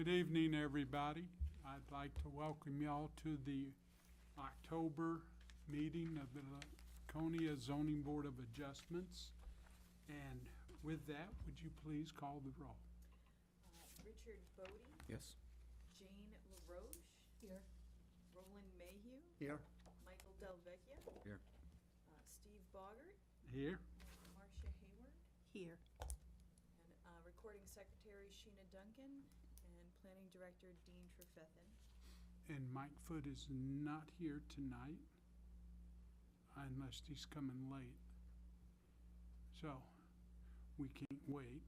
Good evening, everybody. I'd like to welcome y'all to the October meeting of the Laconia Zoning Board of Adjustments. And with that, would you please call the roll? Richard Bodie, Yes. Jane LaRoche. Here. Roland Mayhew, Here. Michael Delvecchia. Here. Steve Boggart, Here. Marcia Hayward, Here. and Recording Secretary Sheena Duncan, and Planning Director Dean Trefethan. And Mike Foot is not here tonight unless he's coming late. So we can't wait.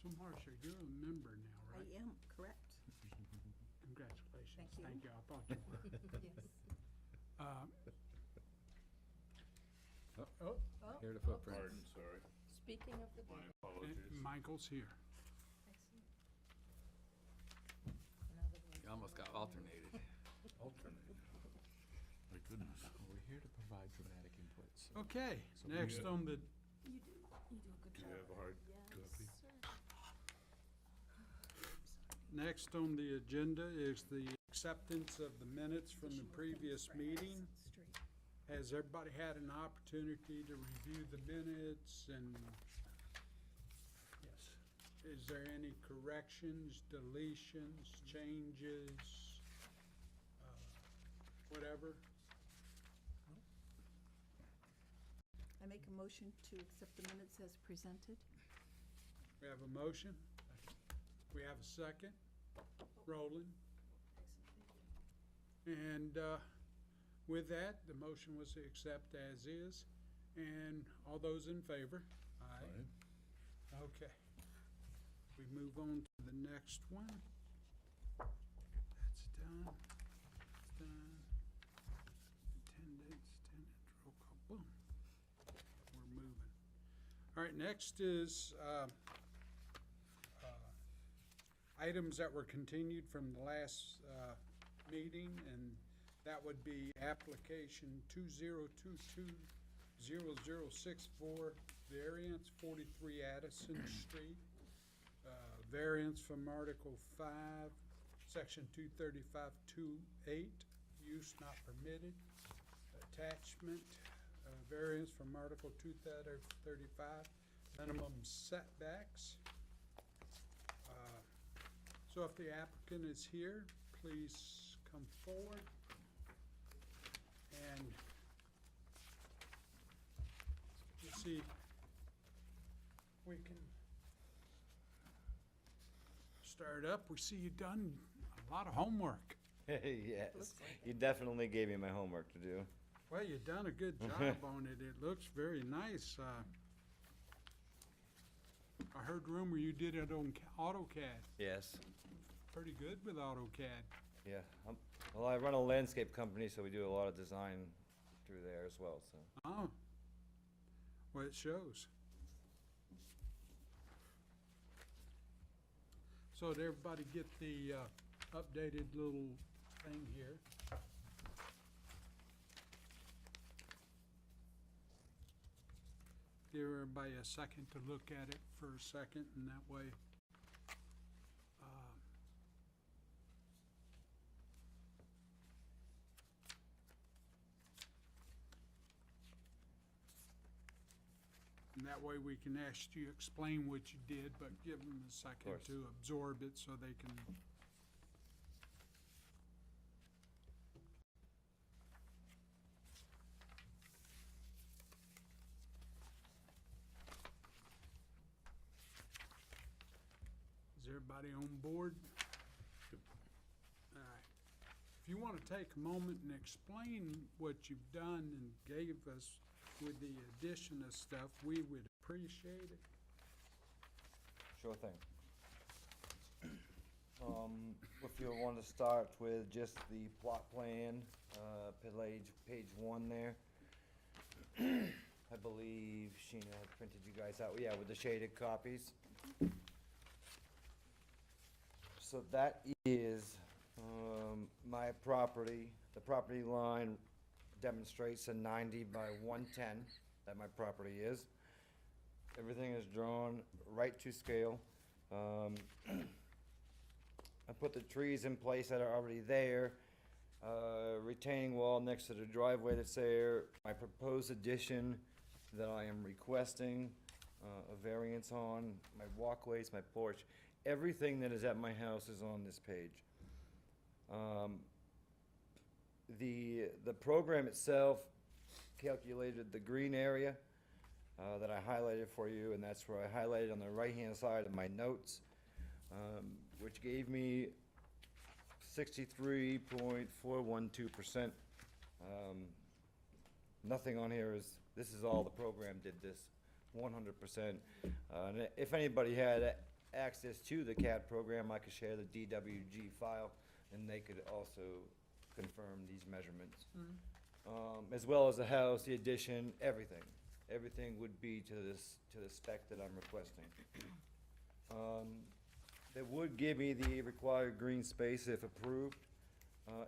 So Marcia, you're a member now, I right? am, correct. Congratulations. Thank you. Thank you. I thought you were. Yes. Oh, Here to footprints. Pardon, sorry. Speaking of the My board, apologies. Michael's here. Excellent. another one. You almost got alternated. Alternate. My goodness. We're here to provide dramatic input. So Okay, So next we- on the, You do a good Do job. you have a hard Yes, copy? sir. next on the agenda is the acceptance of the minutes from the previous meeting. Straight. Has everybody had an opportunity to review the minutes and? Yes. Is there any corrections, deletions, changes, whatever? I make a motion to accept the minutes as presented. We have a motion. We have a second. Roland. Excellent, thank you. And with that, the motion was to accept as is. And all those in favor? Aye. Okay. We move on to the next one. That's done. That's done. Attendance, roll call, boom. We're moving. All right, next is items that were continued from the last meeting, and that would be application 2022-0064, variance 43 Addison Street. Variance from Article 5, Section 235-28, use not permitted. Attachment, variance from Article 235, minimum setbacks. So if the applicant is here, please come forward. And let's see, we can start up. We see you've done a lot of homework. Yes, you definitely gave me my homework to do. Well, you've done a good job on it. It looks very nice. I heard rumor you did it on AutoCAD. Yes, Pretty good with AutoCAD. yeah. Well, I run a landscape company, so we do a lot of design through there as well, so. Oh, well, it shows. So did everybody get the updated little thing here? Give everybody a second to look at it for a second, and that way. And that way we can ask you, explain what you did, but give them a second course. to absorb it so they can. Is everybody on board? All right. If you want to take a moment and explain what you've done and gave us with the addition of stuff, we would appreciate it. Sure thing. If you want to start with just the plot plan, page 1 there. I believe Sheena had printed you guys out, yeah, with the shaded copies. So that is, my property. The property line demonstrates a 90 by 110 that my property is. Everything is drawn right to scale. I put the trees in place that are already there. Retaining wall next to the driveway that's there. My proposed addition that I am requesting a variance on, my walkways, my porch. Everything that is at my house is on this page. The program itself calculated the green area that I highlighted for you, and that's where I highlighted on the right-hand side of my notes, which gave me 63.412%. Nothing on here is, this is all the program did this, 100%. And if anybody had access to the CAD program, I could share the DWG file, and they could also confirm these measurements. As well as the house, the addition, everything. Everything would be to the spec that I'm requesting. That would give me the required green space if approved.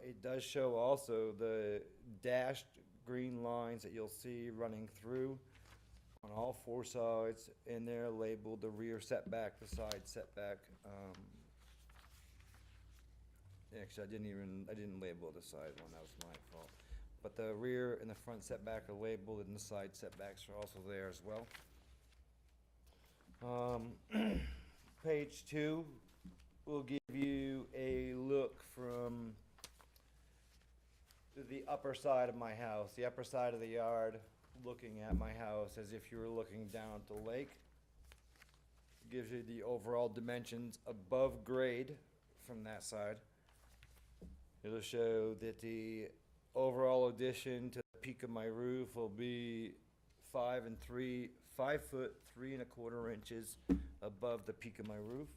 It does show also the dashed green lines that you'll see running through on all four sides, and they're labeled the rear setback, the side setback. Actually, I didn't label the side one, that was my fault. But the rear and the front setback are labeled, and the side setbacks are also there as well. Page 2 will give you a look from the upper side of my house, the upper side of the yard, looking at my house as if you were looking down at the lake. Gives you the overall dimensions above grade from that side. It'll show that the overall addition to the peak of my roof will be 5 foot 3 1/4 inches above the peak of my roof.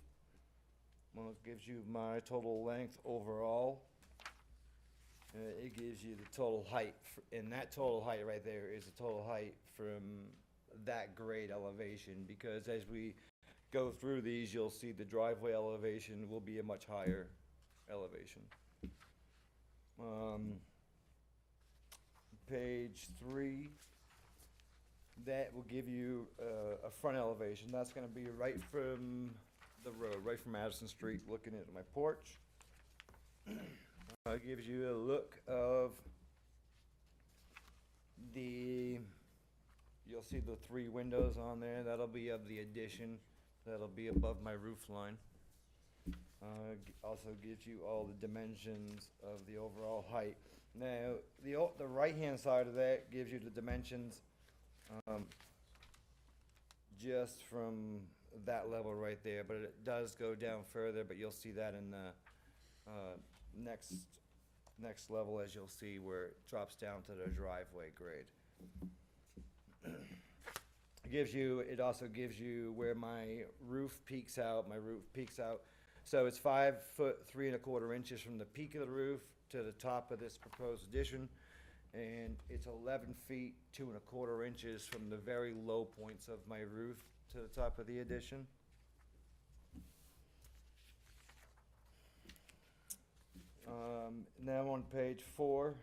Well, it gives you my total length overall. It gives you the total height, and that total height right there is the total height from that grade elevation, because as we go through these, you'll see the driveway elevation will be a much higher elevation. Page 3, that will give you a front elevation. That's gonna be right from the road, right from Madison Street, looking at my porch. It gives you a look of you'll see the 3 windows on there. That'll be of the addition. That'll be above my roof line. Also gives you all the dimensions of the overall height. Now, the right-hand side of that gives you the dimensions just from that level right there, but it does go down further, but you'll see that in the next level, as you'll see where it drops down to the driveway grade. It also gives you where my roof peaks out. So it's 5 foot 3 1/4 inches from the peak of the roof to the top of this proposed addition, and it's 11 feet 2 1/4 inches from the very low points of my roof to the top of the addition. Now on page 4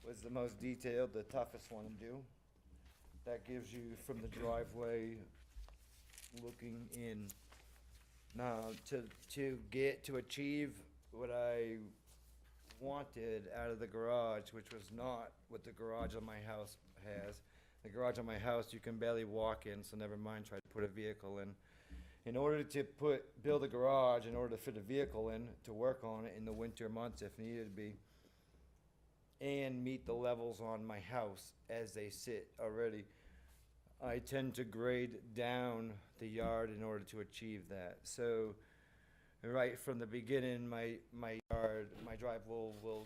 was the most detailed, the toughest one to do. That gives you from the driveway looking in. Now, to achieve what I wanted out of the garage, which was not what the garage on my house has. The garage on my house you can barely walk in, so never mind try to put a vehicle in. In order to build a garage, in order to fit a vehicle in, to work on it in the winter months if needed be, and meet the levels on my house as they sit already, I tend to grade down the yard in order to achieve that. So right from the beginning, my yard, my drive will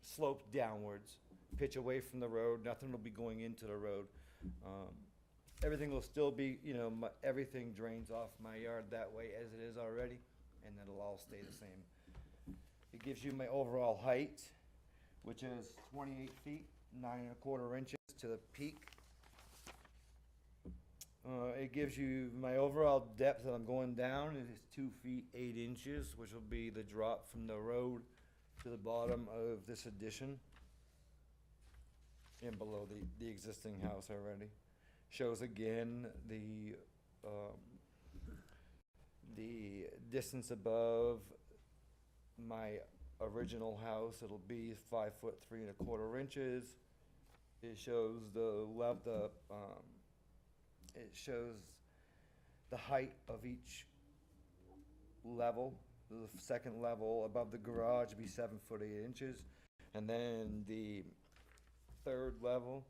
slope downwards, pitch away from the road. Nothing will be going into the road. Everything will still be, everything drains off my yard that way as it is already, and it'll all stay the same. It gives you my overall height, which is 28 feet, 9 1/4 inches to the peak. It gives you my overall depth that I'm going down is 2 feet 8 inches, which will be the drop from the road to the bottom of this addition and below the existing house already. shows again the distance above my original house. It'll be 5 foot 3 1/4 inches. It shows it shows the height of each level. The second level above the garage would be 7 foot 8 inches, and then the third level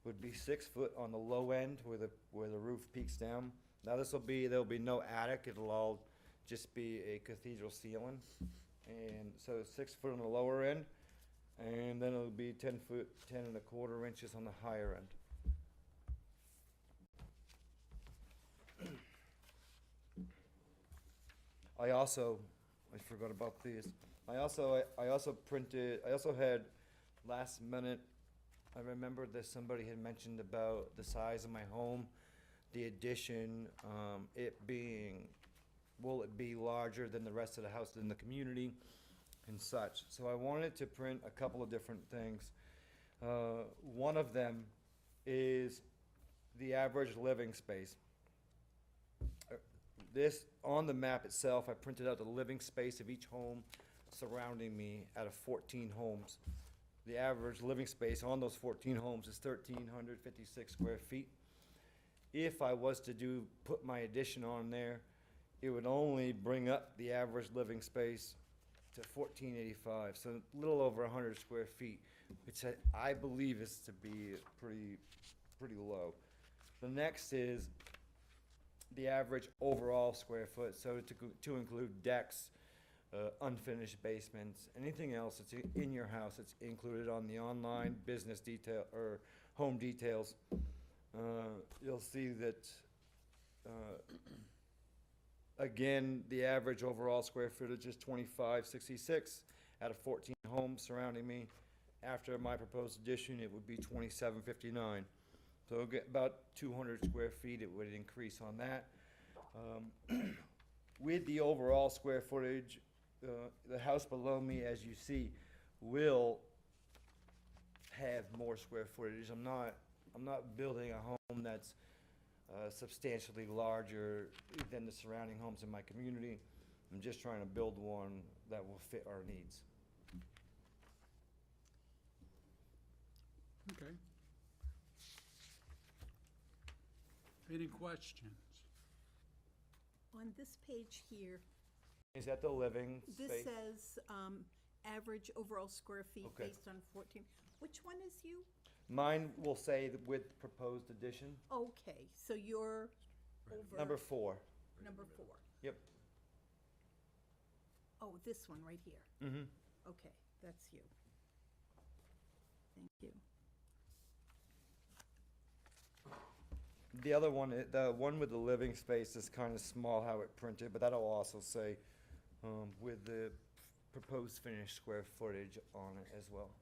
would be 6 foot on the low end where the roof peaks down. Now there'll be no attic. It'll all just be a cathedral ceiling, and so 6 foot on the lower end, and then it'll be 10 foot 10 1/4 inches on the higher end. I forgot about these. I also had last minute, I remember that somebody had mentioned about the size of my home, the addition, will it be larger than the rest of the house in the community and such. So I wanted to print a couple of different things. One of them is the average living space. This, on the map itself, I printed out the living space of each home surrounding me out of 14 homes. The average living space on those 14 homes is 1,356 square feet. If I was to put my addition on there, it would only bring up the average living space to 1,485, so a little over 100 square feet, which I believe is to be pretty low. The next is the average overall square foot, so to include decks, unfinished basements, anything else that's in your house that's included on the online business detail or home details. You'll see that, again, the average overall square footage is 2,566 out of 14 homes surrounding me. After my proposed addition, it would be 2,759. So it'll get about 200 square feet, it would increase on that. With the overall square footage, the house below me, as you see, will have more square footage. I'm not building a home that's substantially larger than the surrounding homes in my community. I'm just trying to build one that will fit our needs. Okay. Any questions? On this page here, Is that the living this space? says, average overall square feet Okay. based on 14. Which one is you? Mine will say that with proposed addition, Okay, so you're over. number 4. Number 4. Yep. Oh, this one right here. Mm-hmm. Okay, that's you. Thank you. The other one, the one with the living space is kind of small how it printed, but that'll also say with the proposed finished square footage on it as well.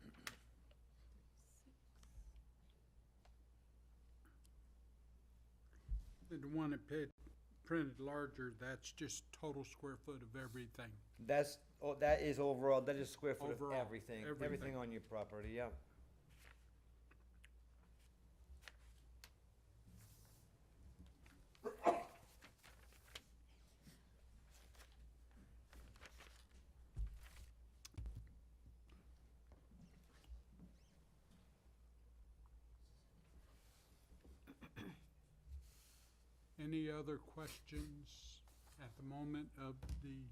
The one that printed larger, that's just total square foot of everything. That is overall, that is square foot of Overall, everything everything. on your property, yeah. Any other questions at the moment of the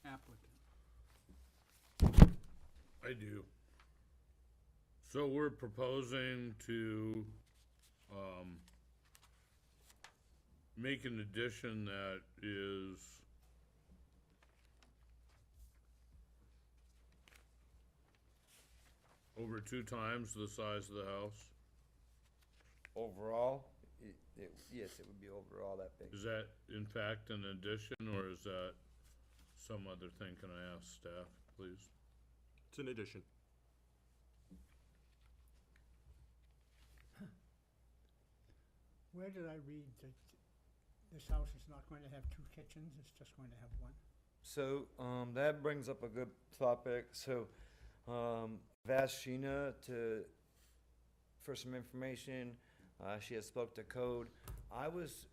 applicant? I do. So we're proposing to, make an addition that is over 2 times the size of the house. Overall, yes, it would be overall that big. Is that in fact an addition, or is that some other thing? Can I ask staff, please? It's an addition. Where did I read that this house is not going to have 2 kitchens, it's just going to have 1? So, that brings up a good topic. So, I've asked Sheena for some information. She has spoke to code. I was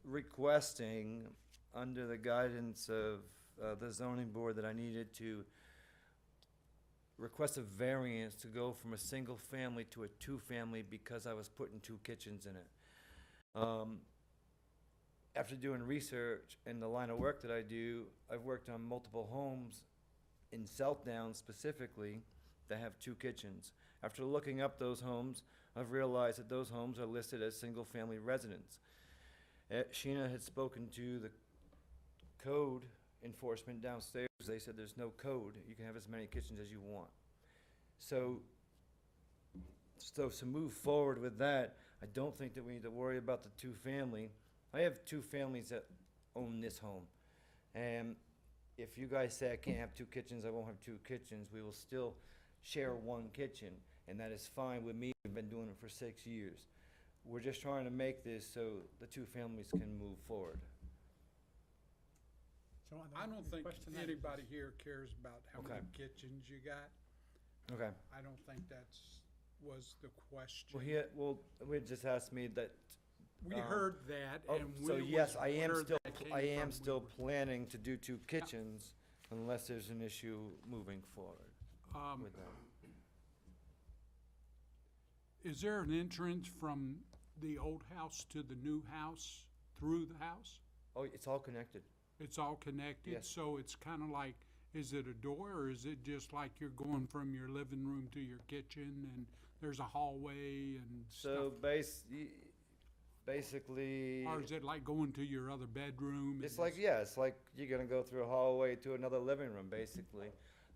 requesting, under the guidance of the zoning board, that I needed to request a variance to go from a single family to a two-family because I was putting two kitchens in it. After doing research in the line of work that I do, I've worked on multiple homes in Southdown specifically that have two kitchens. After looking up those homes, I've realized that those homes are listed as single-family residents. Sheena had spoken to the code enforcement downstairs. They said there's no code. You can have as many kitchens as you want. So to move forward with that, I don't think that we need to worry about the two-family. I have two families that own this home. And if you guys say I can't have two kitchens, I won't have two kitchens. We will still share one kitchen, and that is fine with me. We've been doing it for 6 years. We're just trying to make this so the two families can move forward. So on I the don't think question that- anybody here cares about how many Okay. kitchens you got. Okay. I don't think was the question. We just asked me that. We um, heard that, Oh, and we so yes, I am where still, that came I am from, we still were- planning to do two kitchens unless there's an issue moving forward with that. Is there an entrance from the old house to the new house through the house? Oh, it's all connected. It's all connected, Yes. so it's kind of like, is it a door, or is it just like you're going from your living room to your kitchen, and there's a hallway and So stuff? basically, Or is it like going to your other bedroom? it's and like, yeah, it's like you're gonna go through a hallway to another living room, basically.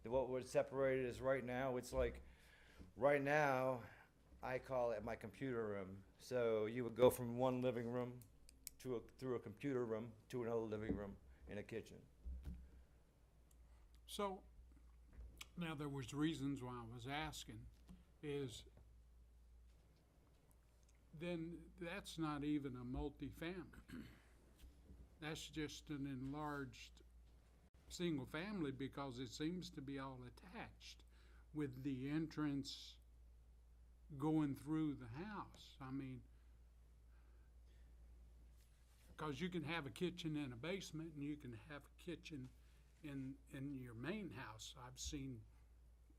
What would separate it is right now, it's like, right now, I call it my computer room. So you would go from one living room through a computer room to another living room and a kitchen. So, now there was reasons why I was asking, is then that's not even a multifamily. That's just an enlarged single family because it seems to be all attached with the entrance going through the house. I mean, because you can have a kitchen in a basement and you can have a kitchen in your main house. I've seen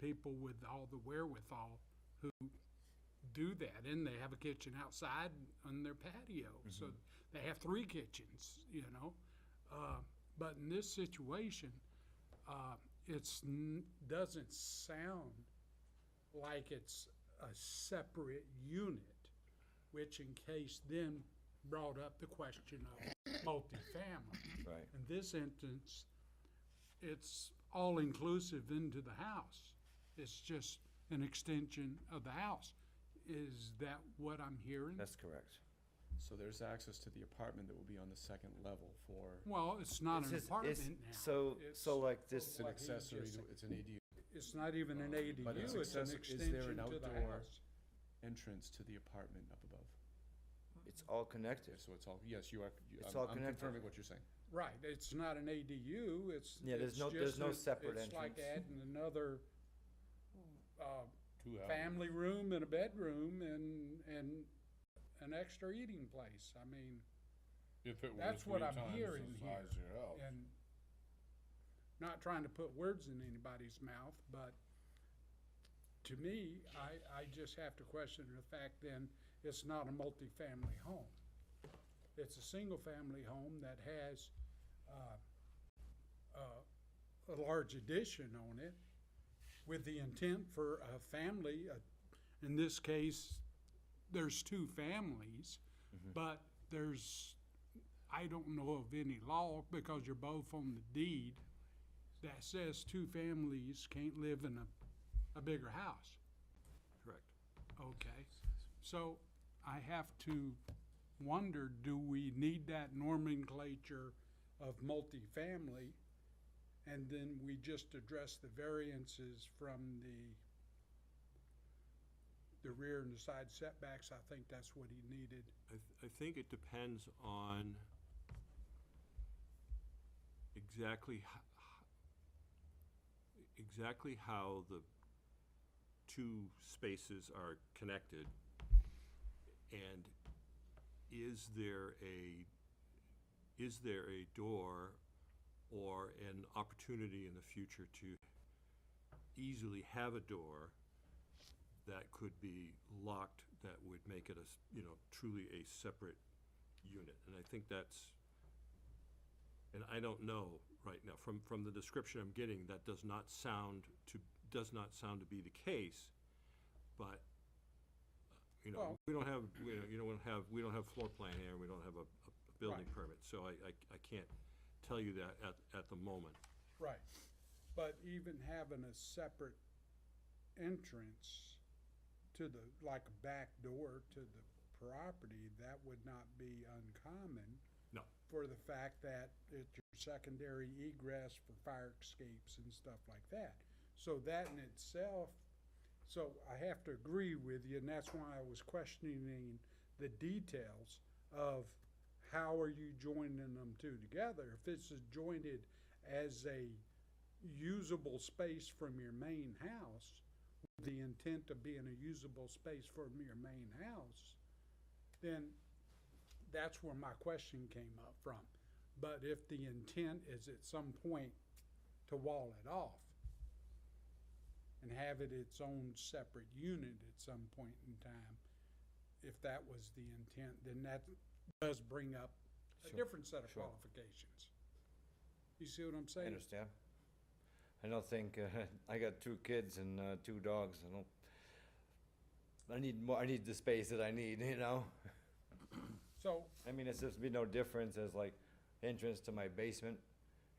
people with all the wherewithal who do that, and they have a kitchen outside on their patio. So they have 3 kitchens, you know. But in this situation, doesn't sound like it's a separate unit, which in case then brought up the question of multifamily. Right. In this instance, it's all-inclusive into the house. It's just an extension of the house. Is that what I'm hearing? That's correct. So there's access to the apartment that will be on the second level for Well, it's not It's an just- apartment it's- now. So It's- like this, it's an What he accessory, just to- it's an ADU It's not even an ADU, But it's it's an is there extension an to the outdoor- house. entrance to the apartment up above. it's all connected. So it's all, yes, you are, It's all I'm connected. confirming what you're saying. Right, it's not an ADU, it's. Yeah, there's it's no- there's just no a- separate It's like entrance. adding another, 2 houses. family room and a bedroom and an extra eating place. I mean, If it were That's 3 what I'm times hearing the here. size of your house. and not trying to put words in anybody's mouth, but to me, I just have to question the fact then, it's not a multifamily home. It's a single-family home that has, a large addition on it with the intent for a family, in this case, there's 2 families, but I don't know of any law, because you're both on the deed, that says 2 families can't live in a bigger house. Correct. Okay, so I have to wonder, do we need that nomenclature of multifamily? And then we just address the variances from the rear and the side setbacks. I think that's what he needed. I think it depends on exactly how the 2 spaces are connected And is there a door or an opportunity in the future to easily have a door that could be locked, that would make it truly a separate unit? And I think that's, and I don't know right now, from the description I'm getting, that does not sound to be the case, but, Well- we don't have, we don't have floor plan here, we don't have a building Right. permit, so I can't tell you that at the moment. Right, but even having a separate entrance to the, like a back door to the property, that would not be uncommon. No. For the fact that it's your secondary egress for fire escapes and stuff like that. So that in itself, so I have to agree with you, and that's why I was questioning the details of how are you joining them two together? If it's jointed as a usable space from your main house, with the intent of being a usable space from your main house, then that's where my question came up from. But if the intent is at some point to wall it off and have it its own separate unit at some point in time, if that was the intent, then that does bring up a Sure, different set of sure. qualifications. You see what I'm I saying? understand. I don't think, I got 2 kids and 2 dogs, I need more, I need the space that I need, So, I mean, it's just be no difference as like entrance to my basement,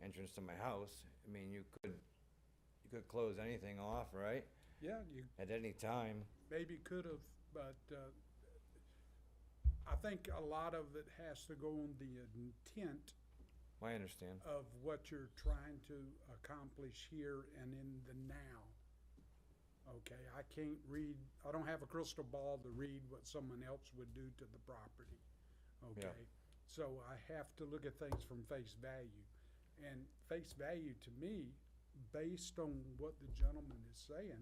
entrance to my house. I mean, you could close anything off, right? yeah, you At any time. maybe could have, but I think a lot of it has to go on the intent I understand. of what you're trying to accomplish here and in the now. Okay, I can't read, I don't have a crystal ball to read what someone else would do to the property. Okay, so I have to look at things from face value. And face value to me, based on what the gentleman is saying,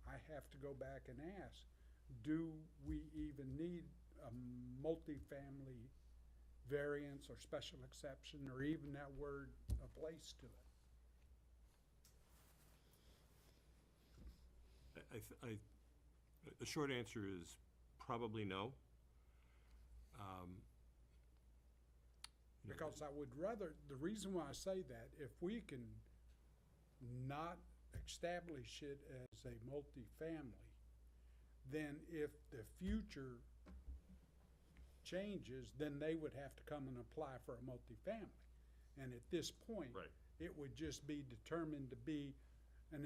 I have to go back and ask, do we even need a multifamily variance or special exception, or even that word, a place to it? The short answer is probably no. Because I would rather, the reason why I say that, if we can not establish it as a multifamily, then if the future changes, then they would have to come and apply for a multifamily. And at this point, Right. it would just be determined to be an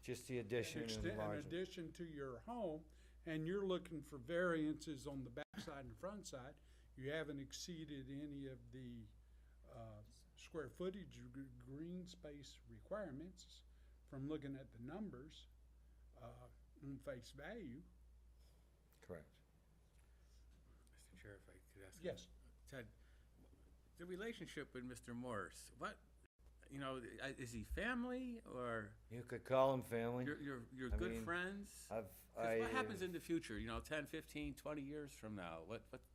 Just the addition and an enlargement. addition to your home, and you're looking for variances on the backside and front side. You haven't exceeded any of the square footage green space requirements from looking at the numbers on face value. Correct. Mr. Chair, if I could ask. Yes. Ted, the relationship with Mr. Morse, is he family or You could call them family. you're I good mean, friends? 'Cause what happens in the future, 10, 15, 20 years from now?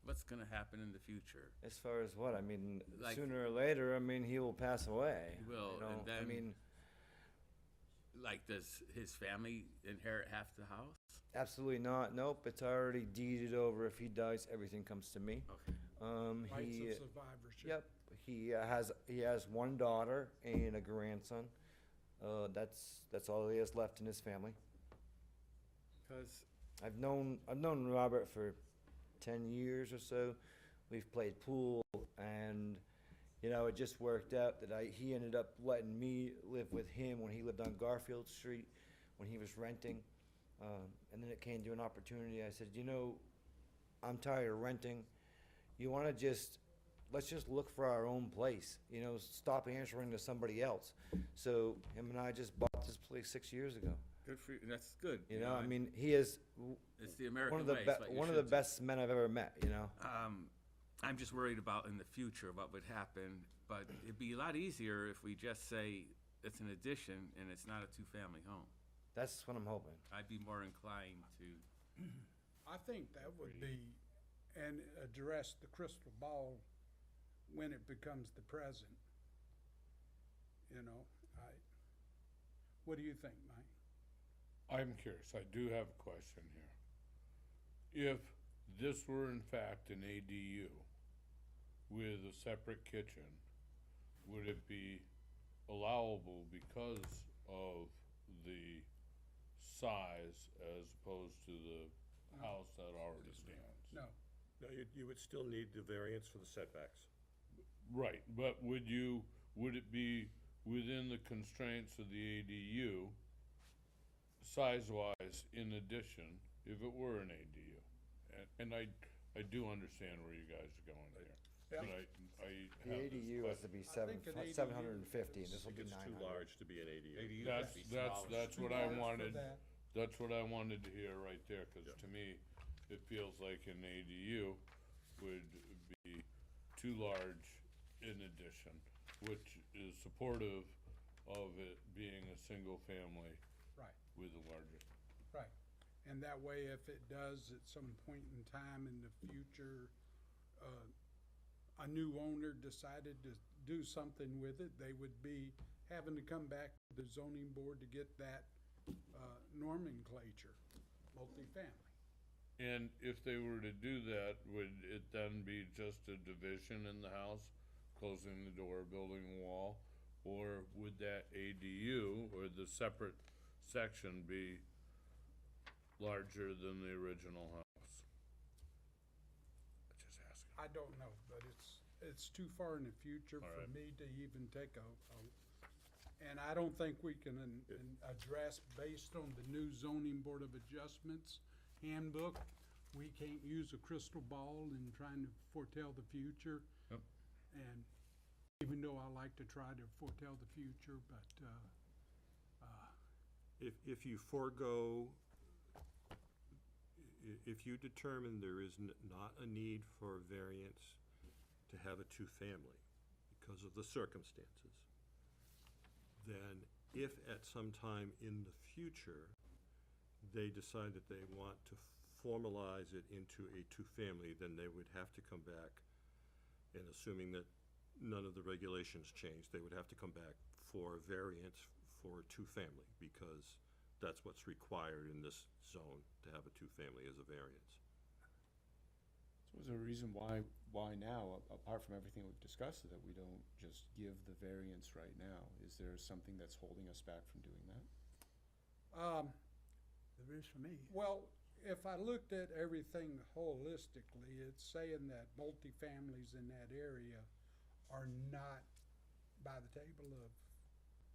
What's gonna happen in the future? As far as what? I mean, Like- sooner or later, I mean, he will pass away. He will, you know? and then- I mean, Like, does his family inherit half the house? absolutely not. Nope, it's already deeded over. If he dies, everything comes to me. Okay. Rights He, of survivorship. yep, he has 1 daughter and a grandson. That's all he has left in his family. Because I've known Robert for 10 years or so. We've played pool, and it just worked out that he ended up letting me live with him when he lived on Garfield Street, when he was renting. And then it came to an opportunity. I said, I'm tired of renting. You want to let's just look for our own place. Stop answering to somebody else. So him and I just bought this place 6 years ago. good for you. That's good. I mean, he is it's the American one of the way. It's what you one of the should do. best men I've ever met. I'm just worried about in the future what would happen, but it'd be a lot easier if we just say it's an addition and it's not a 2-family home. That's what I'm hoping. I'd be more inclined to. I think that would be, and address the crystal ball when it becomes the present. You know, what do you think, Mike? I'm curious, I do have a question here. If this were in fact an ADU with a separate kitchen, would it be allowable because of the size as opposed to the house that already stands? No, No, you would still need the variance for the setbacks. Right, but would it be within the constraints of the ADU, size-wise, in addition, if it were an ADU? And I do understand where you guys are going here. Yeah. But I The have this ADU has to be think an ADU 750, and this will It be gets too 900. large to be an ADU. That's what I wanted, that. that's what I wanted to hear right there, cause to me, it feels like an ADU would be too large in addition, which is supportive of it being a single family Right. with a larger. Right, and that way, if it does at some point in time in the future, a new owner decided to do something with it, they would be having to come back to the zoning board to get that, nomenclature, multifamily. And if they were to do that, would it then be just a division in the house, closing the door, building a wall? Or would that ADU or the separate section be larger than the original house? Just asking. I don't know, but it's too far in the future All for right. me to even take and I don't think we can address, based on the new zoning board of adjustments handbook, we can't use a crystal ball in trying to foretell the future. Yep. And even though I like to try to foretell the future, but, If you forego, if you determine there is not a need for variance to have a two-family because of the circumstances, then if at some time in the future, they decide that they want to formalize it into a two-family, then they would have to come back, and assuming that none of the regulations change, they would have to come back for a variance for a two-family, because that's what's required in this zone, to have a two-family as a variance. So is there a reason why now, apart from everything we've discussed, that we don't just give the variance right now? Is there something that's holding us back from doing that? There is for me. well, if I looked at everything holistically, it's saying that multifamilies in that area are not, by the table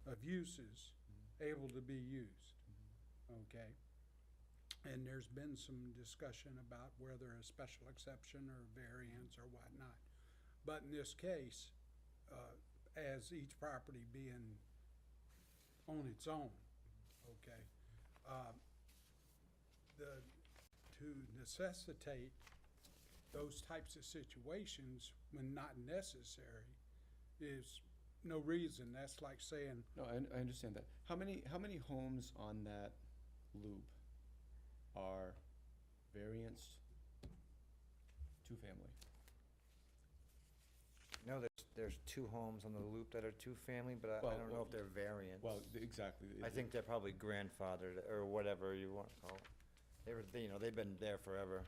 of uses, able to be used, okay? And there's been some discussion about whether a special exception or variance or whatnot. But in this case, as each property being on its own, okay? To necessitate those types of situations when not necessary is no reason. That's like saying, No, I understand that. How many homes on that loop are varianced two-family? No, there's 2 homes on the loop that are two-family, but I Well, don't know if they're variants. Well, exactly. I think they're probably grandfathered, or whatever you want to call it. They've been there forever.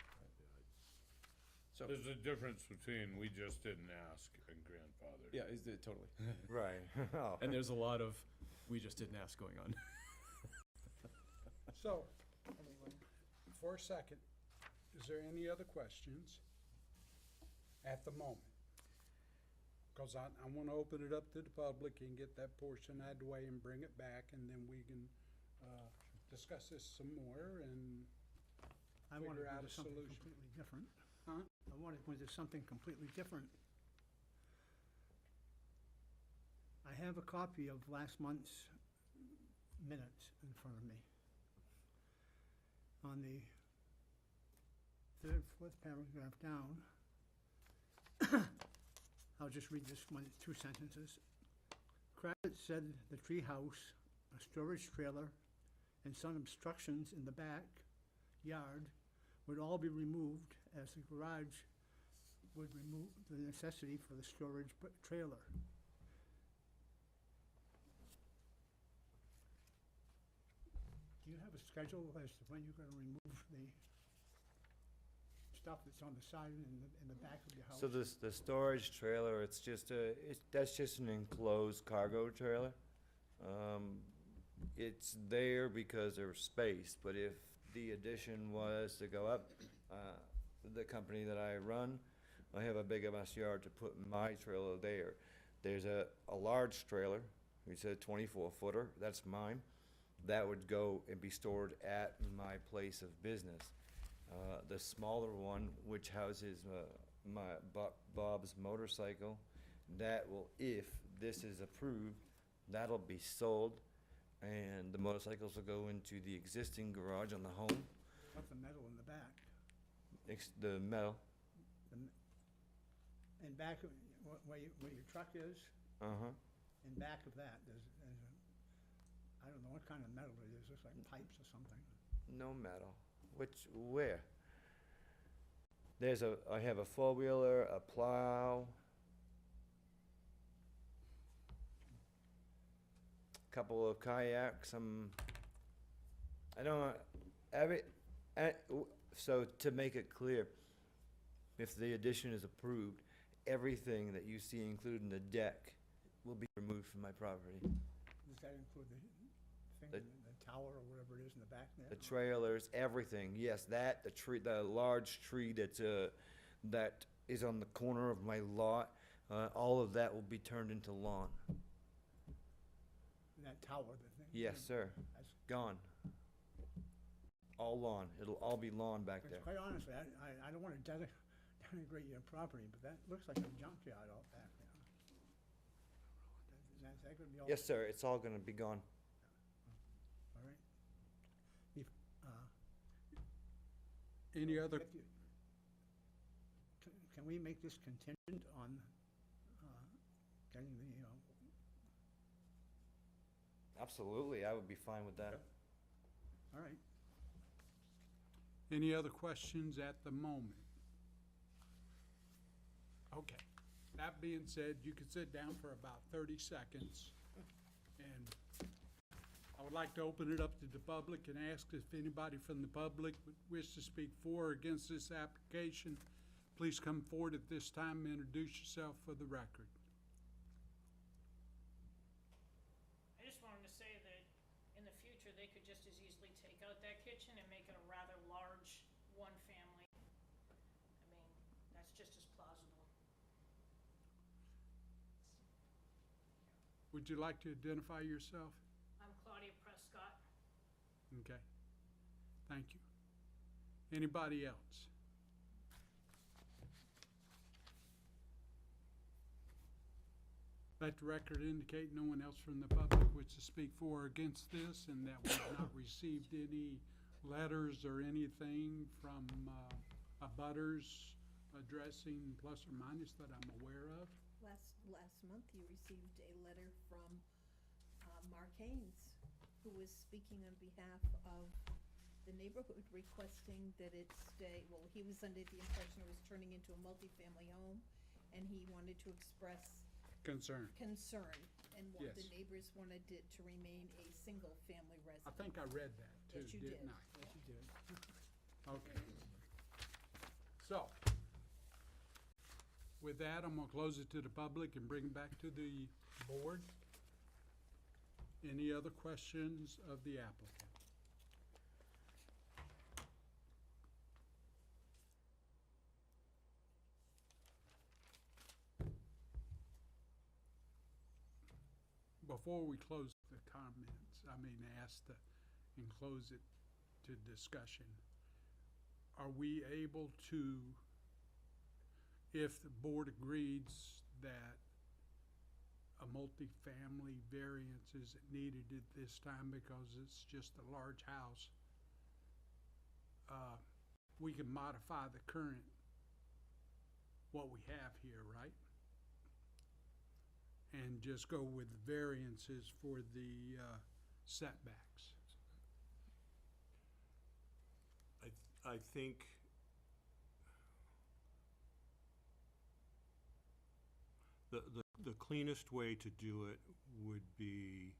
So, There's a difference between we just didn't ask and grandfather. yeah, is it totally? Right. Oh. And there's a lot of, we just didn't ask going on. so, for a second, is there any other questions at the moment? Because I want to open it up to the public and get that portion out of the way and bring it back, and then we can discuss this some more and I wanted figure out to a do something solution. completely different. Huh? I wanted to do something completely different. I have a copy of last month's minutes in front of me. On the third, fourth paragraph down, I'll just read this one, 2 sentences. Kravitz said the tree house, a storage trailer, and some obstructions in the back yard would all be removed, as the garage would remove the necessity for the storage trailer. Do you have a schedule as to when you're gonna remove the stuff that's on the side and in the back of your house? So the storage trailer, that's just an enclosed cargo trailer. It's there because there's space, but if the addition was to go up, the company that I run, I have a big enough yard to put my trailer there. There's a large trailer, we said 24-footer, that's mine. That would go and be stored at my place of business. The smaller one, which houses my Bob's motorcycle, that will, if this is approved, that'll be sold, and the motorcycles will go into the existing garage on the home. What's the metal in the back? The metal, And back, of- where your truck is, in back of that, there's I don't know what kind of metal it is, looks like pipes or something. no metal. Where? I have a four-wheeler, a plow, couple of kayaks, I don't know, so to make it clear, if the addition is approved, everything that you see included in the deck will be removed from my property. Does that include the thing, The- the tower or whatever it is in the back there? The trailers, everything, yes, the tree, the large tree that is on the corner of my lot, all of that will be turned into lawn. That tower, the thing? Yes, sir, That's- gone. All lawn, it'll all be lawn back there. Quite honestly, I don't wanna denigrate your property, but that looks like a junkyard out back there. Is that gonna be all? Yes, sir, it's all gonna be gone. All right. Any other, If you- Can we make this contingent on getting the, Absolutely, I would be fine with that. all right. any other questions at the moment? Okay. That being said, you can sit down for about 30 seconds. And I would like to open it up to the public and ask if anybody from the public would wish to speak for or against this application. Please come forward at this time and introduce yourself for the record. I just wanted to say that in the future, they could just as easily take out that kitchen and make it a rather large one-family. I mean, that's just as plausible. Would you like to identify yourself? I'm Claudia Prescott. Okay. Thank you. Anybody else? Let the record indicate no one else from the public wishes to speak for or against this, and that we have not received any letters or anything from abutters addressing plus or minus that I'm aware of. Last month, you received a letter from Mark Haynes, who was speaking on behalf of the neighborhood, requesting that it stay, well, he was under the impression it was turning into a multifamily home, and he wanted to express Concern. concern, and the Yes. neighbors wanted it to remain a single-family I residence. think I read that too, Yes, you didn't did. I? Yes, you did. Okay. So, with that, I'm gonna close it to the public and bring it back to the board. Any other questions of the applicant? Before we close the comments, ask to enclose it to discussion, are we able to, if the board agrees that a multifamily variance isn't needed at this time because it's just a large house, we can modify the current, what we have here, right? And just go with variances for the setbacks. I think The cleanest way to do it would be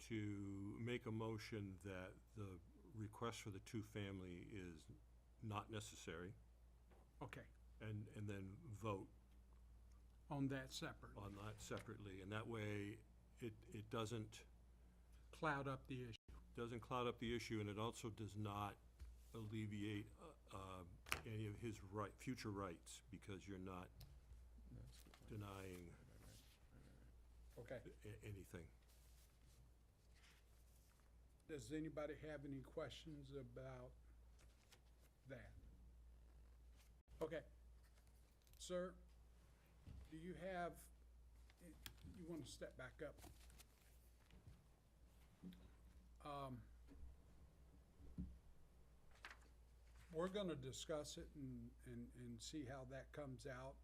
to make a motion that the request for the two-family is not necessary, Okay, and then vote on that separate. on that separately, and that way, it doesn't Cloud up the issue. cloud up the issue, and it also does not alleviate any of his future rights, because you're not That's the point. denying Okay. anything. Does anybody have any questions about that? Okay. Sir, do you have, you want to step back up? We're gonna discuss it and see how that comes out,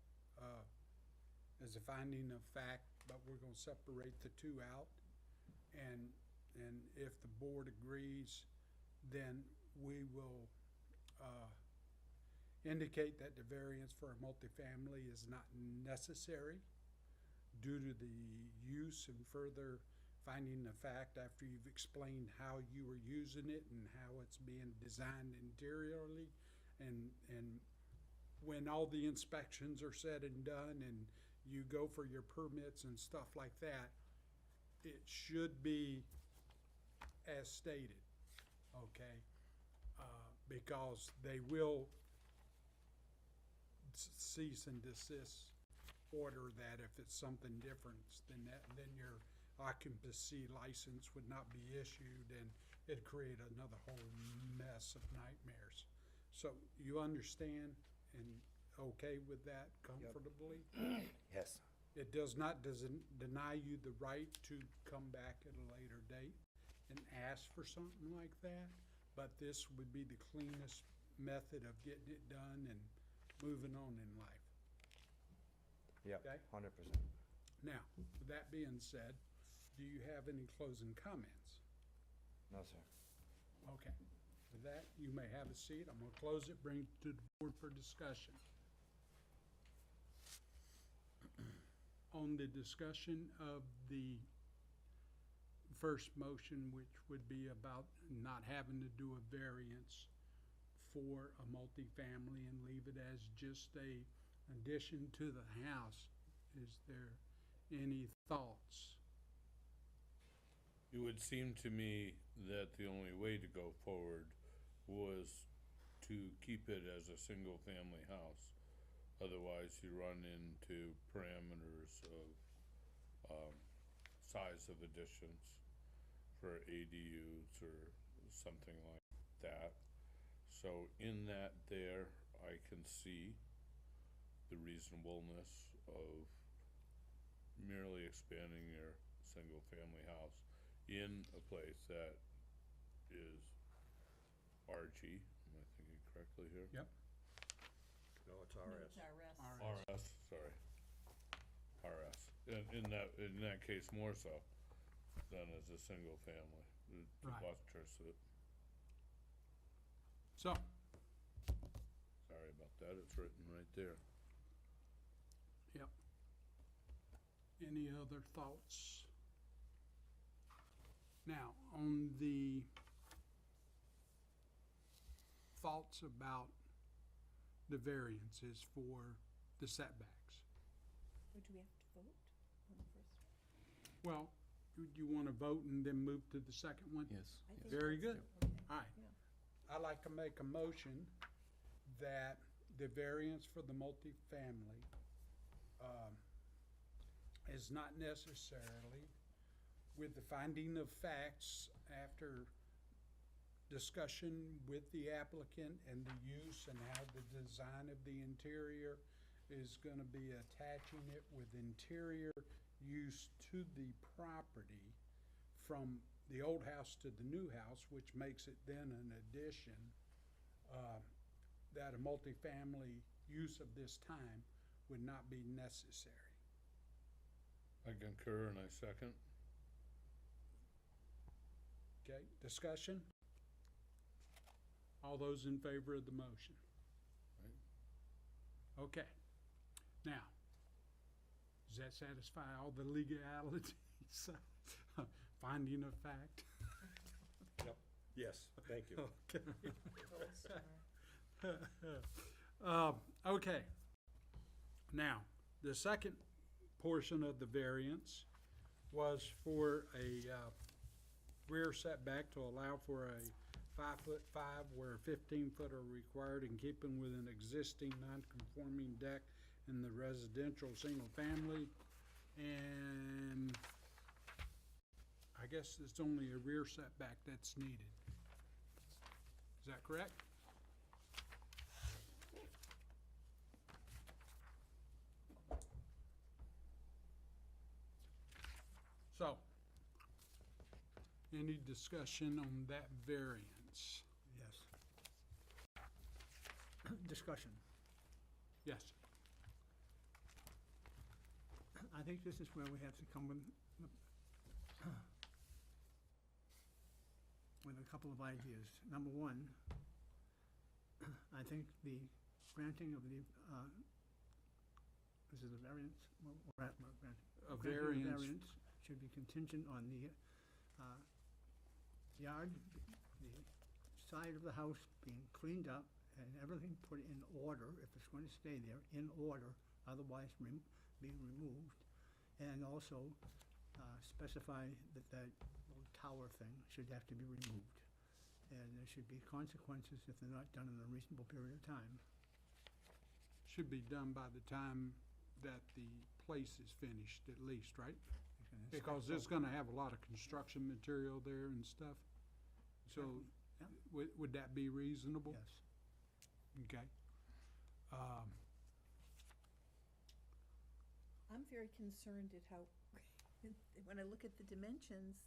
as a finding of fact, but we're gonna separate the two out. And if the board agrees, then we will, indicate that the variance for a multifamily is not necessary due to the use, and further finding the fact after you've explained how you were using it and how it's being designed interiorly. And when all the inspections are said and done and you go for your permits and stuff like that, it should be as stated, okay? Because they will cease and desist order that if it's something different than that, then your occupancy license would not be issued, and it'd create another whole mess of nightmares. So you understand and okay with that comfortably? Yes. It does not deny you the right to come back at a later date and ask for something like that, but this would be the cleanest method of getting it done and moving on in life. Yep, Okay. 100%. Now, with that being said, do you have any closing comments? No, sir. Okay. With that, you may have a seat. I'm gonna close it, bring it to the board for discussion. On the discussion of the first motion, which would be about not having to do a variance for a multifamily and leave it as just a addition to the house, is there any thoughts? It would seem to me that the only way to go forward was to keep it as a single-family house. Otherwise, you run into parameters of size of additions for ADUs or something like that. So in that there, I can see the reasonableness of merely expanding your single-family house in a place that is RG, am I thinking correctly here? Yep. No, it's No, RS. it's RS. RS, sorry. RS. In that case, more so than as a single family. To Right. buttress it. So, Sorry about that, it's written right there. yep. Any other thoughts? Now, on the thoughts about the variances for the setbacks. Would we have to vote on the first one? Well, do you want to vote and then move to the second one? Yes. I think Very that's- good. okay. All right. Yeah. I'd like to make a motion that the variance for the multifamily is not necessarily, with the finding of facts after discussion with the applicant and the use and how the design of the interior is gonna be attaching it with interior use to the property from the old house to the new house, which makes it then an addition, that a multifamily use of this time would not be necessary. I concur and I second. Okay, discussion? All those in favor of the motion? Okay. Now, Does that satisfy all the legalities? Finding of fact? Yes, thank you. Okay. Okay. Now, the second portion of the variance was for a rear setback to allow for a 5'5" where 15-foot are required in keeping with an existing non-conforming deck in the residential single family. And I guess it's only a rear setback that's needed. Is that correct? So, any discussion on that variance? Yes. Discussion. Yes. I think this is where we have to come with a couple of ideas. Number one, I think the granting of the, this is a variance, A granting of variance, should be contingent on the yard, the side of the house being cleaned up and everything put in order, if it's going to stay there, in order, otherwise being removed. And also specify that that little tower thing should have to be removed. And there should be consequences if they're not done in a reasonable period of time. should be done by the time that the place is finished at least, right? Because it's gonna have a lot of construction material there and stuff. So, Yeah. would that be reasonable? Yes. Okay. I'm very concerned at how, when I look at the dimensions,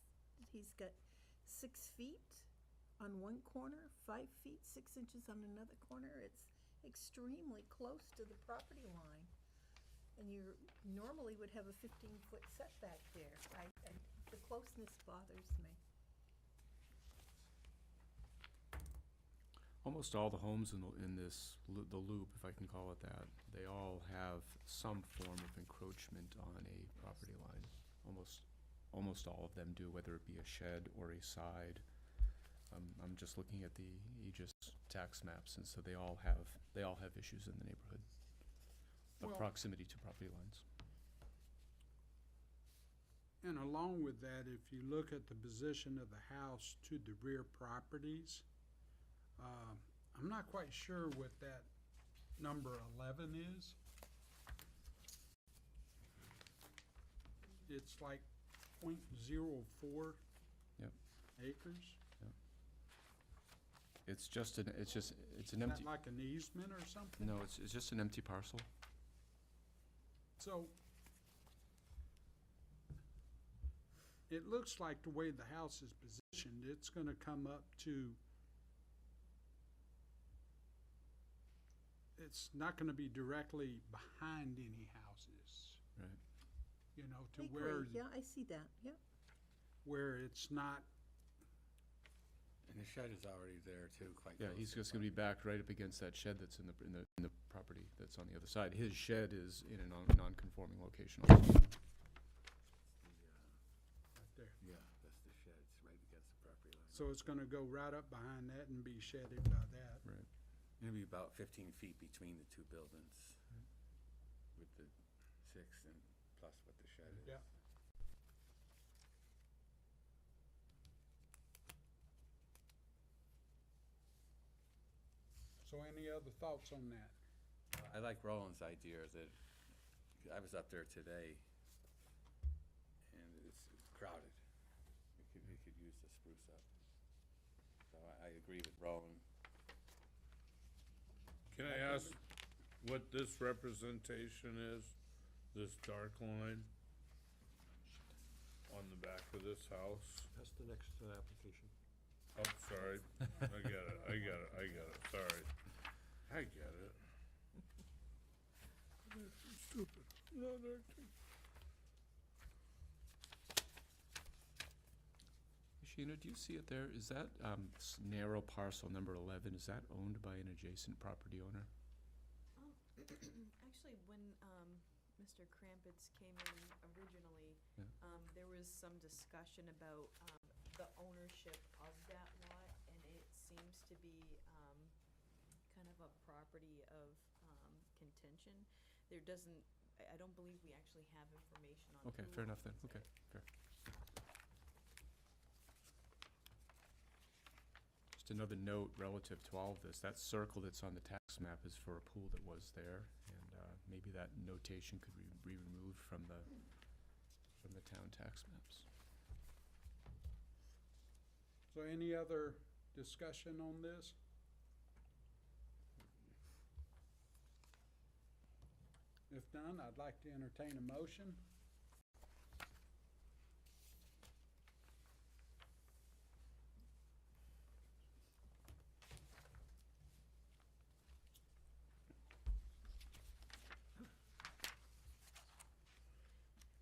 he's got 6 feet on one corner, 5 feet, 6 inches on another corner. It's extremely close to the property line. And you normally would have a 15-foot setback there. The closeness bothers me. Almost all the homes in the loop, if I can call it that, they all have some form of encroachment on a property line. Almost all of them do, whether it be a shed or a side. I'm just looking at the Aegis tax maps, and so they all have issues in the neighborhood of Well- proximity to property lines. And along with that, if you look at the position of the house to the rear properties, I'm not quite sure what that number 11 is. It's like .04 Yep. acres. It's an Is empty, that like an easement or something? no, it's just an empty parcel. So, it looks like the way the house is positioned, it's gonna come up to, it's not gonna be directly behind any houses, Right. you know, I to agree, yeah, I see that, yeah. where it's not, And the shed is already there too, quite Yeah, close he's to just gonna be backed right up against that shed that's in the property that's on the other side. His shed is in a non-conforming location also. right there. Yeah, that's the shed, it's right against the property line. So it's gonna go right up behind that and be shedded by that. Right. Maybe about 15 feet between the two buildings with the 6 and plus what the shed is. Yeah. So any other thoughts on that? I like Roland's idea that, I was up there today, and it's crowded. We could use the spruce up. So I agree with Roland. Can I ask what this representation is? This dark line on the back of this house? That's the next application. Oh, sorry. I get it, sorry. I get it. That's so stupid. No, they're Sheena, do you see it there? Is that narrow parcel number 11, is that owned by an adjacent property owner? Actually, when Mr. Krampitz came in originally, Yeah. there was some discussion about, the ownership of that lot, and it seems to be, kind of a property of, contention. There doesn't, I don't believe we actually have information on Okay, who fair enough then, owns okay, it. fair. Just another note relative to all of this, that circle that's on the tax map is for a pool that was there, and maybe that notation could be removed from the town tax maps. So any other discussion on this? If none, I'd like to entertain a motion.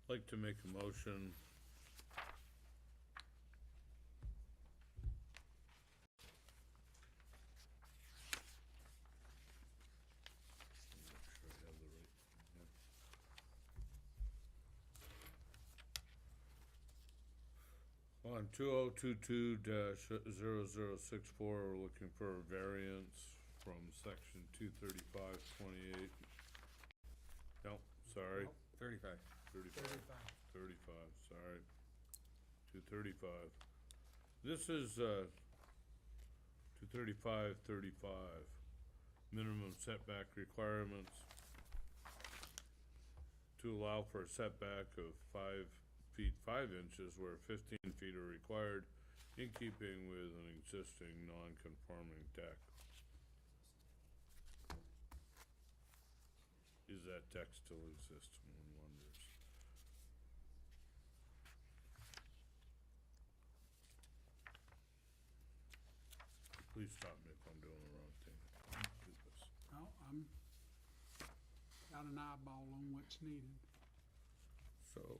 I'd like to make a motion on 2022-0064, we're looking for a variance from section 235-28. No, sorry, 35. 35, sorry. 235. This is, 235-35, minimum setback requirements to allow for a setback of 5 feet 5 inches where 15 feet are required in keeping with an existing non-conforming deck. Is that deck still exist, one wonders. Please stop me if I'm doing the wrong thing. Do this. No, I'm got an eyeball on what's needed. So.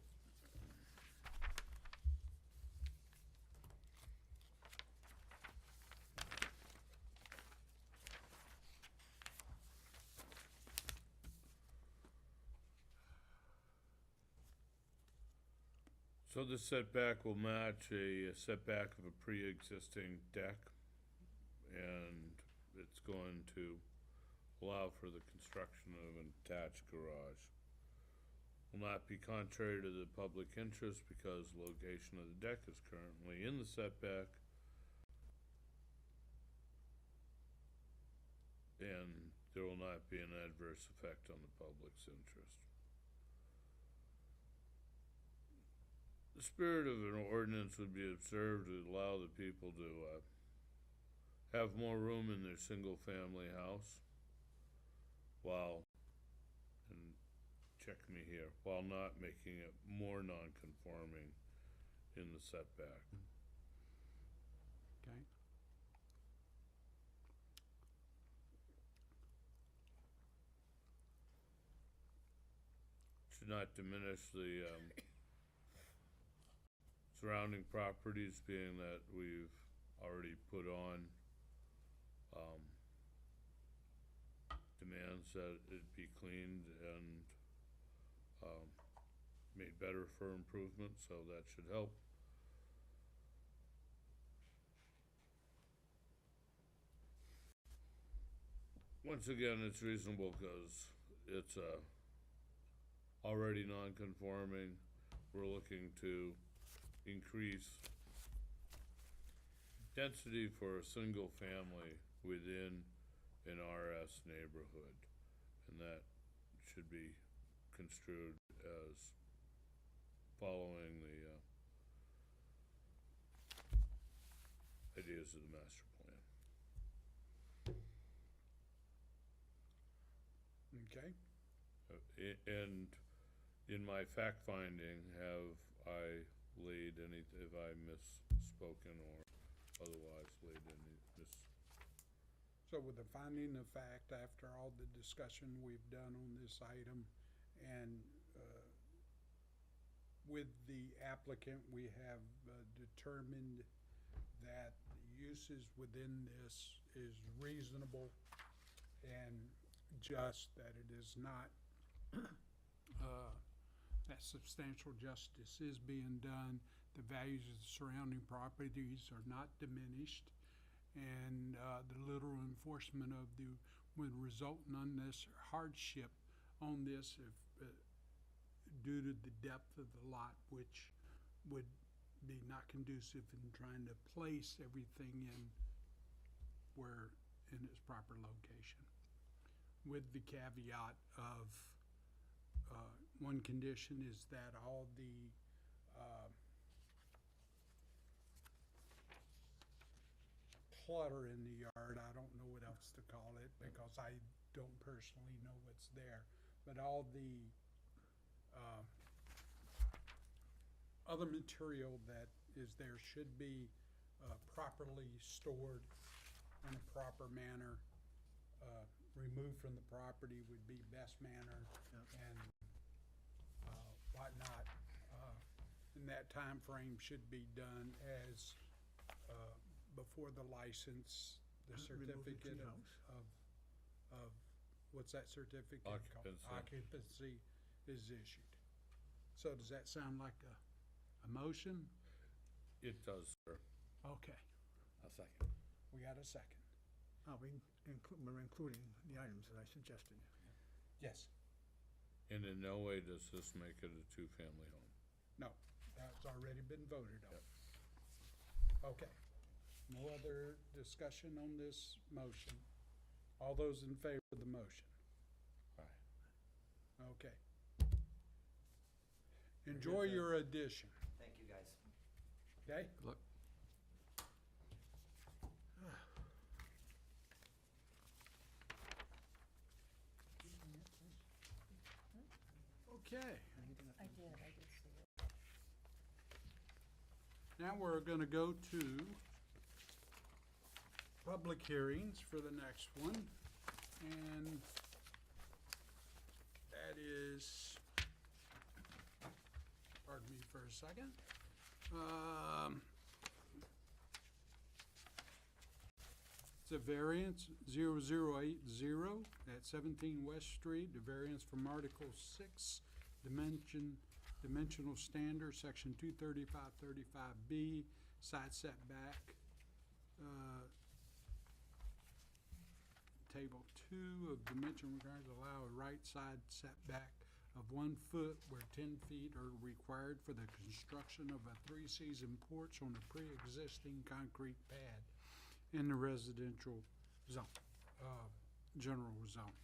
So the setback will match a setback of a pre-existing deck, and it's going to allow for the construction of an attached garage. Will not be contrary to the public interest because the location of the deck is currently in the setback, and there will not be an adverse effect on the public's interest. The spirit of an ordinance would be observed to allow the people to have more room in their single-family house while, and check me here, while not making it more non-conforming in the setback. Okay. Should not diminish the surrounding properties, being that we've already put on demands that it be cleaned and made better for improvement, so that should help. Once again, it's reasonable because it's already non-conforming. We're looking to increase density for a single family within an RS neighborhood, and that should be construed as following the ideas of the master plan. Okay. And in my fact finding, have I laid any, have I misspoken or otherwise laid any So with the finding of fact, after all the discussion we've done on this item, and with the applicant, we have determined that the uses within this is reasonable and just, that it is not that substantial justice is being done, the values of the surrounding properties are not diminished, and the literal enforcement of would result in unnecessary hardship on this if, due to the depth of the lot, which would be not conducive in trying to place everything in its proper location. With the caveat of, one condition is that all the, clutter in the yard, I don't know what else to call it, because I don't personally know what's there, but all the, other material that is there should be, properly stored in a proper manner. Removed from the property would be best manner, and, whatnot. And that time frame should be done as, before the license, the Remove the certificate treehouse. of, what's that certificate called? Occupancy. Occupancy is issued. So does that sound like a motion? It does, sir. Okay, I'll second. we got a second. We're including the items that I suggested. Yes, And in no way does this make it a two-family home. no, that's already been voted on. Okay, no other discussion on this motion? All those in favor of the motion? Aye. Okay. Enjoy your addition, Thank you, guys. okay? Good luck. Okay, I did see it. now we're gonna go to public hearings for the next one, and that is, pardon me for a second. It's a variance 0080 at 17 West Street, the variance from Article 6, dimensional standard, Section 235-35B, side setback. Table 2 of dimension requires allow a right side setback of 1 foot where 10 feet are required for the construction of a 3-season porch on a pre-existing concrete pad in the residential zone, general zone.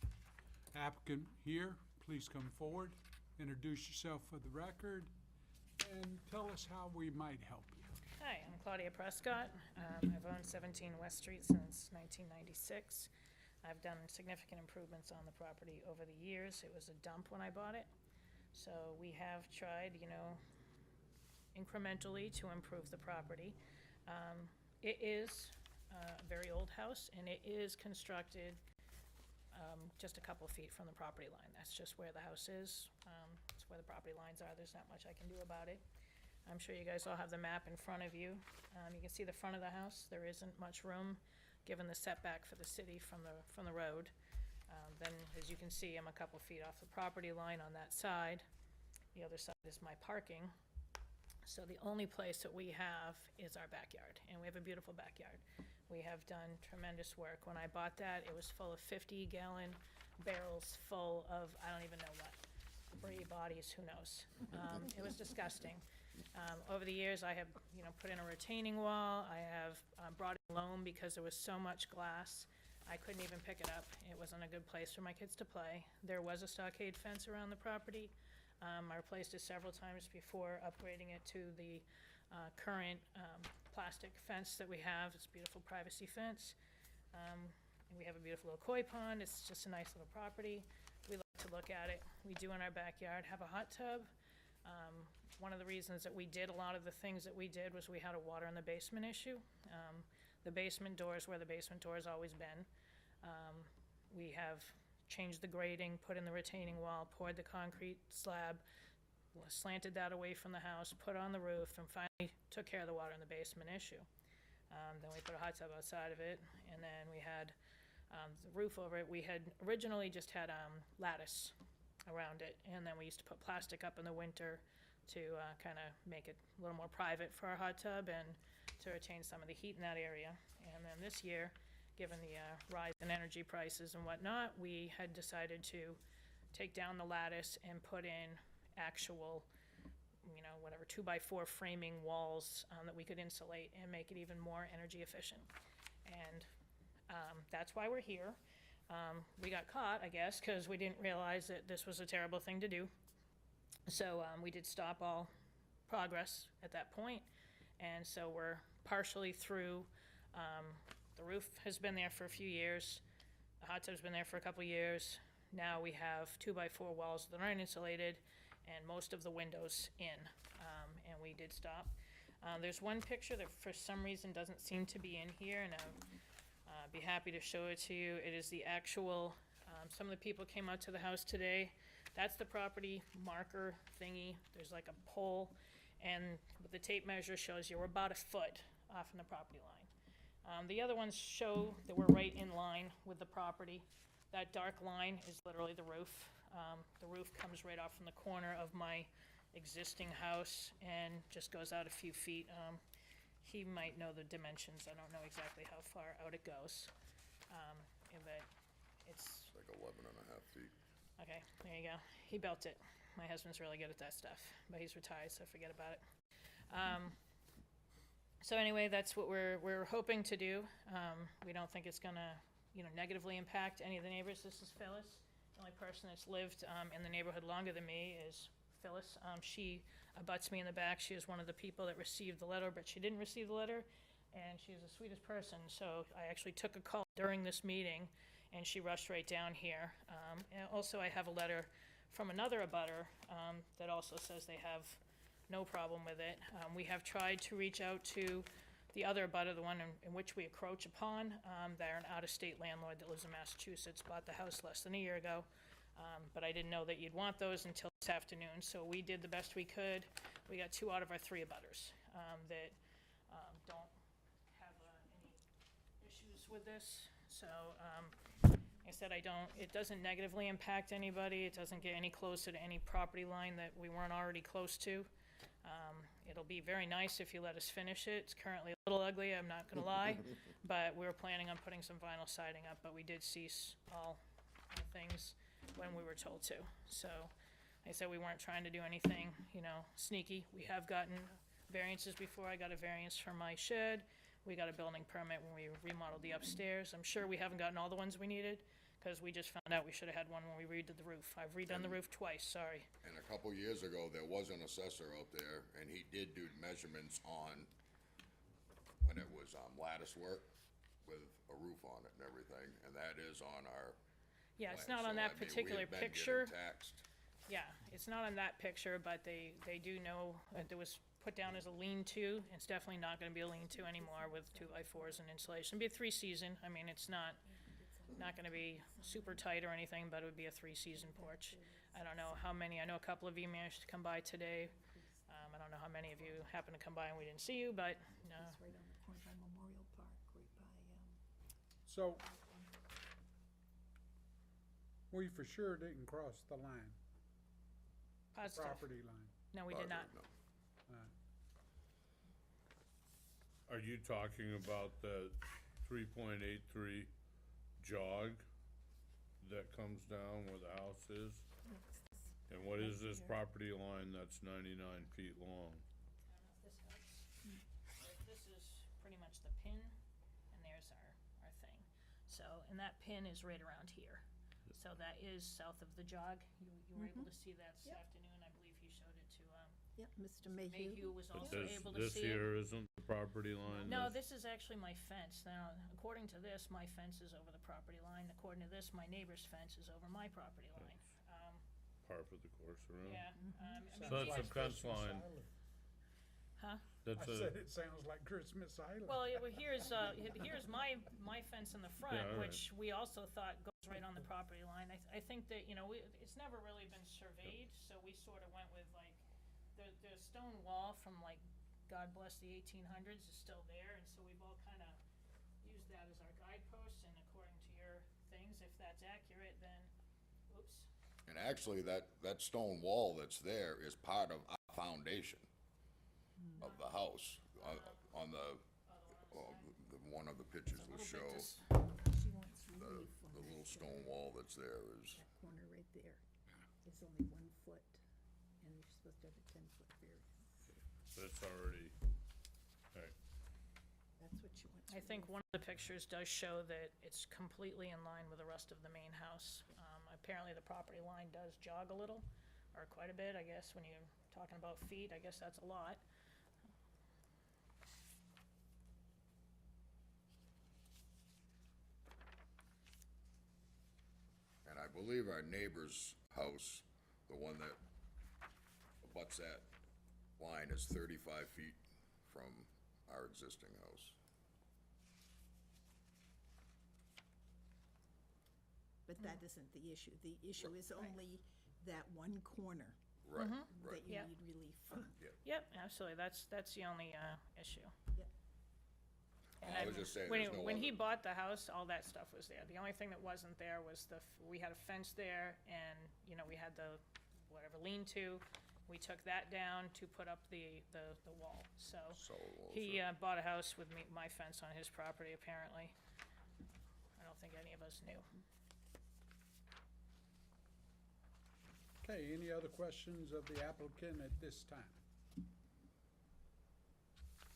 Applicant here, please come forward, introduce yourself for the record, and tell us how we might help you. Hi, I'm Claudia Prescott. I've owned 17 West Street since 1996. I've done significant improvements on the property over the years. It was a dump when I bought it. So we have tried, incrementally to improve the property. It is a very old house, and it is constructed just a couple feet from the property line. That's just where the house is. It's where the property lines are. There's not much I can do about it. I'm sure you guys all have the map in front of you. You can see the front of the house. There isn't much room, given the setback for the city from the road. Then, as you can see, I'm a couple feet off the property line on that side. The other side is my parking. So the only place that we have is our backyard, and we have a beautiful backyard. We have done tremendous work. When I bought that, it was full of 50-gallon barrels full of, I don't even know what, debris, bodies, who knows? It was disgusting. Over the years, I have, put in a retaining wall. I have brought in loam because there was so much glass. I couldn't even pick it up. It wasn't a good place for my kids to play. There was a stockade fence around the property. I replaced it several times before upgrading it to the current plastic fence that we have. It's a beautiful privacy fence. And we have a beautiful little koi pond. It's just a nice little property. We like to look at it. We do in our backyard have a hot tub. One of the reasons that we did a lot of the things that we did was we had a water in the basement issue. The basement door is where the basement door has always been. We have changed the grading, put in the retaining wall, poured the concrete slab, slanted that away from the house, put on the roof, and finally took care of the water in the basement issue. Then we put a hot tub outside of it, and then we had the roof over it. We had originally just had lattice around it. And then we used to put plastic up in the winter to kind of make it a little more private for our hot tub and to retain some of the heat in that area. And then this year, given the rise in energy prices and whatnot, we had decided to take down the lattice and put in actual, you know, whatever, 2x4 framing walls that we could insulate and make it even more energy efficient. And that's why we're here. We got caught, I guess, because we didn't realize that this was a terrible thing to do. So we did stop all progress at that point, and so we're partially through. The roof has been there for a few years. The hot tub's been there for a couple years. Now we have 2x4 walls that aren't insulated, and most of the windows in, and we did stop. There's one picture that for some reason doesn't seem to be in here, and I'd be happy to show it to you. It is the actual, some of the people came out to the house today. That's the property marker thingy. There's like a pole, and with the tape measure shows you we're about a foot off from the property line. The other ones show that we're right in line with the property. That dark line is literally the roof. The roof comes right off from the corner of my existing house and just goes out a few feet. He might know the dimensions. I don't know exactly how far out it goes. But it's Like 11 and a half feet. okay, there you go. He built it. My husband's really good at that stuff, but he's retired, so forget about it. So anyway, that's what we're hoping to do. We don't think it's gonna, you know, negatively impact any of the neighbors. This is Phyllis. The only person that's lived in the neighborhood longer than me is Phyllis. She abuts me in the back. She is one of the people that received the letter, but she didn't receive the letter, and she is the sweetest person. So I actually took a call during this meeting, and she rushed right down here. And also, I have a letter from another abutter that also says they have no problem with it. We have tried to reach out to the other abutter, the one in which we encroach upon. They're an out-of-state landlord that lives in Massachusetts, bought the house less than a year ago. But I didn't know that you'd want those until this afternoon, so we did the best we could. We got 2 out of our 3 abutters that don't have any issues with this. So, I said it doesn't negatively impact anybody. It doesn't get any closer to any property line that we weren't already close to. It'll be very nice if you let us finish it. It's currently a little ugly, I'm not gonna lie, but we were planning on putting some vinyl siding up, but we did cease all things when we were told to. So, like I said, we weren't trying to do anything, you know, sneaky. We have gotten variances before. I got a variance for my shed. We got a building permit when we remodeled the upstairs. I'm sure we haven't gotten all the ones we needed, because we just found out we should have had one when we redid the roof. I've redone the roof twice, sorry. And a couple years ago, there was an assessor out there, and he did do measurements on, when it was lattice work with a roof on it and everything, and that is on our Yeah, it's plan. not on So, that I mean, we particular have been getting picture. taxed. Yeah, it's not on that picture, but they do know, it was put down as a lean-to. It's definitely not gonna be a lean-to anymore with 2x4s and insulation. It'd be a 3-season. I mean, it's not gonna be super tight or anything, but it would be a 3-season porch. I don't know how many, I know a couple of you managed to come by today. I don't know how many of you happened to come by and we didn't see you, but, It's right on the corner by Memorial Park, right by, So, we for sure didn't cross the line, positive. property line. No, we did not. No. Are you talking about the 3.83 jog that comes down where the house is? And what is this property line that's 99 feet long? This helps. This is pretty much the pin, and there's our thing. So, and that pin is right around here. So that is south of the jog. You were able to see that this Yep. afternoon. I believe he showed it to, yep, Mr. Mayhew. Mayhew was But also able to this see it. here isn't the property line? No, this is actually my fence. Now, according to this, my fence is over the property line. According to this, my neighbor's fence is over my property line. Par for the course around? Yeah. I mean, So that's a these- fence line, Huh? that's I said a, it sounds like Christmas Island. Well, here's my fence in the front, Yeah, all right. which we also thought goes right on the property line. I think that, you know, it's never really been surveyed, so we sort of went with like, the stone wall from like, God bless the 1800s is still there, and so we've all kind of used that as our guideposts, and according to your things, if that's accurate, then, oops. And actually, that stone wall that's there is part of our foundation of the house. On the, one of the pictures will show She wants the relief on the little that, stone wall that's there is, that corner right there. It's only 1 foot, and you're supposed to have a 10-foot variance. But it's already, right, That's what she wants. I think relief. one of the pictures does show that it's completely in line with the rest of the main house. Apparently, the property line does jog a little, or quite a bit, I guess, when you're talking about feet, I guess that's a lot. and I believe our neighbor's house, the one that abuts that line, is 35 feet from our existing house. But that isn't the issue. The issue is only that one corner Right, that right. you Yeah. need relief from. Yep, absolutely, that's the only issue. Yep. And I was just saying, when there's no when he other- bought the house, all that stuff was there. The only thing that wasn't there was we had a fence there, and, you know, we had the, whatever, lean-to. We took that down to put up the wall, so. Solid walls, He right. bought a house with my fence on his property, apparently. I don't think any of us knew. Okay, any other questions of the applicant at this time?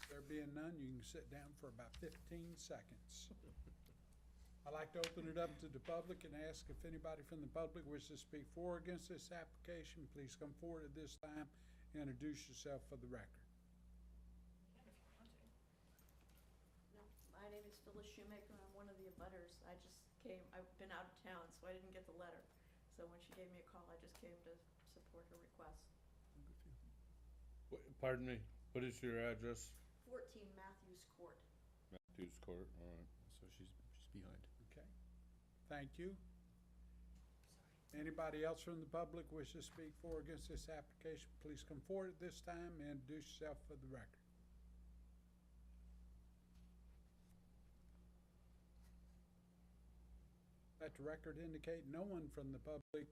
There being none, you can sit down for about 15 seconds. I'd like to open it up to the public and ask if anybody from the public wishes to speak for or against this application. Please come forward at this time and introduce yourself for the record. No, my name is Phyllis Shoemaker, I'm one of the abutters. I've been out of town, so I didn't get the letter. So when she gave me a call, I just came to support her request. pardon me, what is your address? 14 Matthews Court. Matthews Court, all right. So she's behind. Okay, thank you. Anybody else from the public wish to speak for or against this application, please come forward at this time and introduce yourself for the record. Let the record indicate no one from the public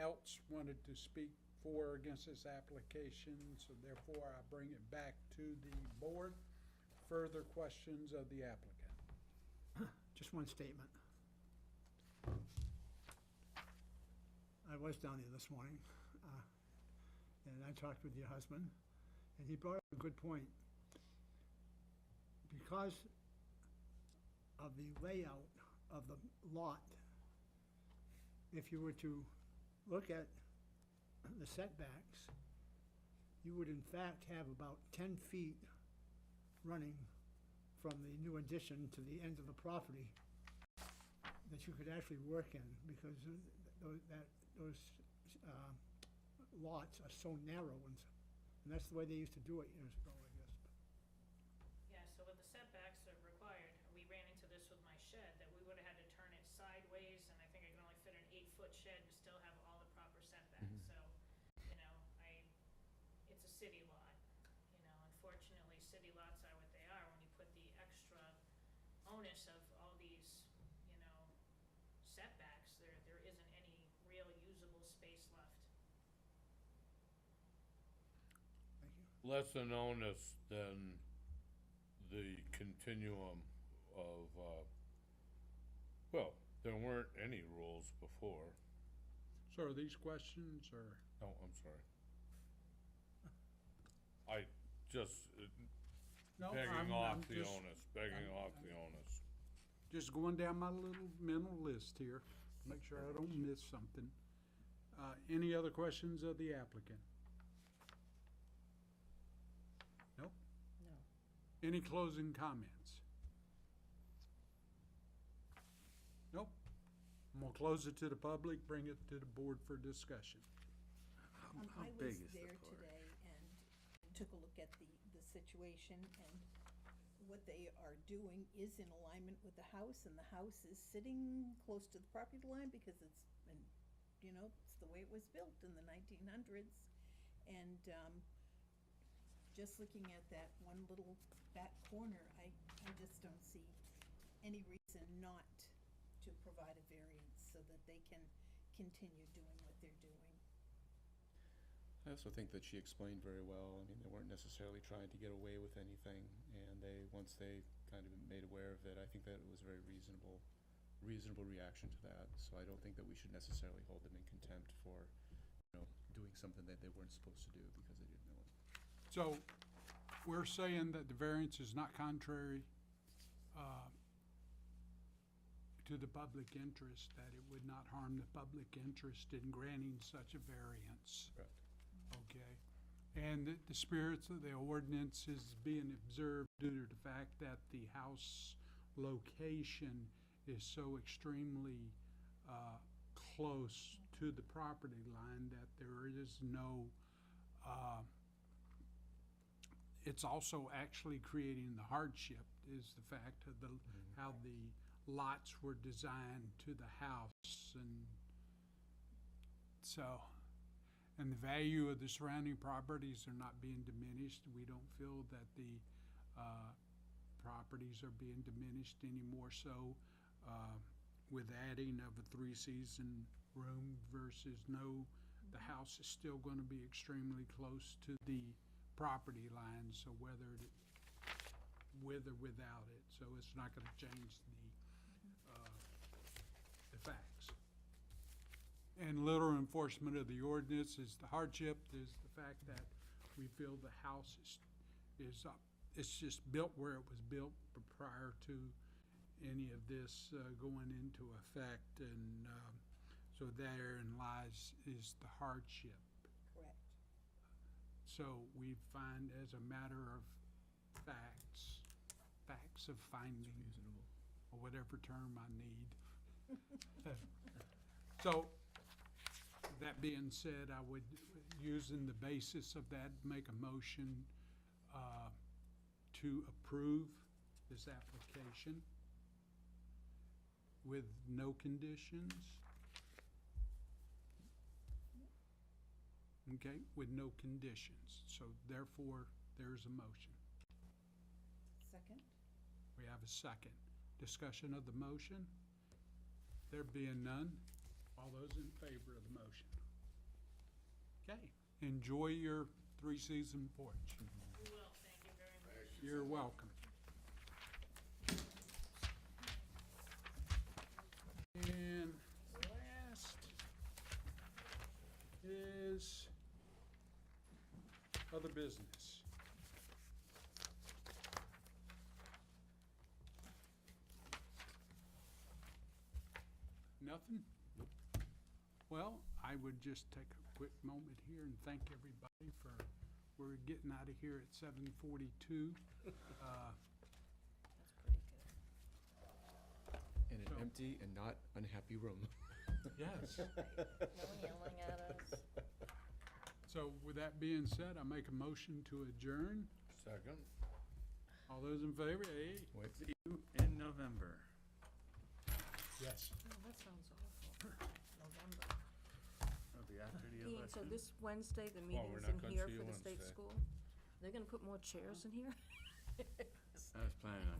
else wanted to speak for or against this application, so therefore I bring it back to the board. Further questions of the applicant? Just one statement. I was down there this morning, and I talked with your husband, and he brought up a good point. Because of the layout of the lot, if you were to look at the setbacks, you would in fact have about 10 feet running from the new addition to the end of the property that you could actually work in, because those lots are so narrow, and that's the way they used to do it years ago, I guess. Yeah, so with the setbacks that are required, we ran into this with my shed, that we would've had to turn it sideways, and I think I can only fit an 8-foot shed and still have all the proper setbacks, so, you know, it's a city lot. You know, unfortunately, city lots are what they are, when you put the extra onus of all these, you know, setbacks, there isn't any real usable space left. Thank you. Less an onus than the continuum of, well, there weren't any rules before. So are these questions, or? Oh, I'm sorry. I just, No, begging I'm off the just- onus, begging I'm- off the onus. Just going down my little mental list here, make sure I don't miss something. Any other questions of the applicant? Nope. No. Any closing comments? Nope. I'm gonna close it to the public, bring it to the board for discussion. How I big was is the there porch? today and took a look at the situation, and what they are doing is in alignment with the house, and the house is sitting close to the property line because it's been, you know, it's the way it was built in the 1900s. And just looking at that one little back corner, I just don't see any reason not to provide a variance so that they can continue doing what they're doing. I also think that she explained very well. I mean, they weren't necessarily trying to get away with anything, and once they kind of made aware of it, I think that it was a very reasonable reaction to that. So I don't think that we should necessarily hold them in contempt for, doing something that they weren't supposed to do because they didn't know it. So, we're saying that the variance is not contrary to the public interest, that it would not harm the public interest in granting such a variance. Correct. Okay. And the spirits of the ordinance is being observed due to the fact that the house location is so extremely close to the property line that there is no, it's also actually creating the hardship, is the fact of how the lots were designed to the house, and so, and the value of the surrounding properties are not being diminished. We don't feel that the properties are being diminished any more so with adding of a 3-season room versus no. The house is still going to be extremely close to the property line, so whether with or without it, so it's not going to change the facts. And literal enforcement of the ordinance is the hardship, is the fact that we feel the house is up. It's just built where it was built prior to any of this going into effect, and so therein lies is the hardship. Correct. So we find as a matter of facts of finding, or whatever term I need. So, that being said, I would, using the basis of that, make a motion to approve this application with no conditions. Okay, with no conditions, so therefore, there's a motion. Second? We have a second. Discussion of the motion? There being none, all those in favor of the motion? Okay, enjoy your 3-season porch. We will, thank you very much. You're welcome. And last is other business. Nothing? Nope. Well, I would just take a quick moment here and thank everybody for, we're getting out of here at 7:42. In an So- empty and not unhappy room. Yes. No one yelling at us. So with that being said, I make a motion to adjourn. Second? All those in favor, aye? Wait. See you in November. Yes. Oh, that sounds awful. November. It'll be after the Dean, so election. this Wednesday, the Well, we're meeting's not in gonna here see for you the state Wednesday. school? They're gonna put more chairs in here? I was planning on